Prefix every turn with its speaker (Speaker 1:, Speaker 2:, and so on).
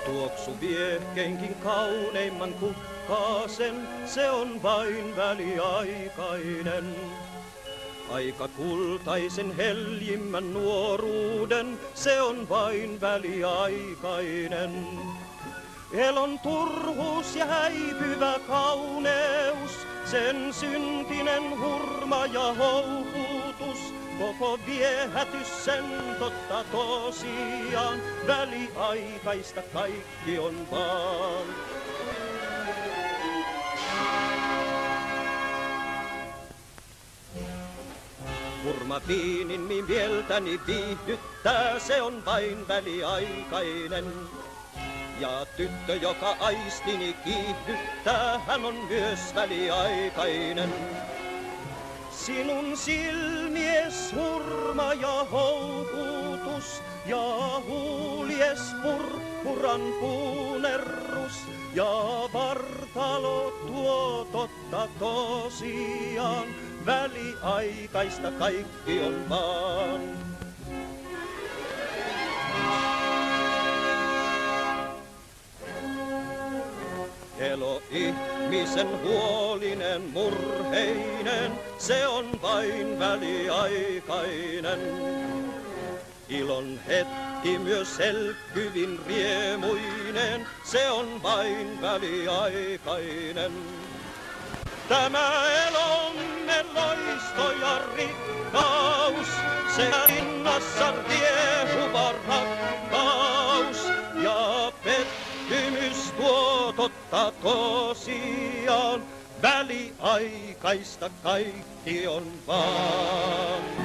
Speaker 1: Tuoksu vie kenkin kauneimman kukkaasen, se on vain väliaikainen. Aika kultaisen heljimmän nuoruuden, se on vain väliaikainen. Elon turhuus ja häipyvä kauneus, sen syntinen hurma ja houkutus, koko viehätys sen totta tosiaan, väliaikaista kaikki on vaan. Hurma viinin mieltäni viihdyttää, se on vain väliaikainen. Ja tyttö, joka aistini kiihdyttää, hän on myös väliaikainen. Sinun silmies hurma ja houkutus ja huulies purppuran puunerrus ja vartalo tuo totta tosiaan, väliaikaista kaikki on vaan. Elo ihmisen huolinen murheinen, se on vain väliaikainen. Ilon hetki myös selkkyvin riemuinen, se on vain väliaikainen. Tämä elomme loisto ja rikkaus, se rinnassa riehuva rakkaus ja pettymys tuo totta tosiaan, väliaikaista kaikki on vaan.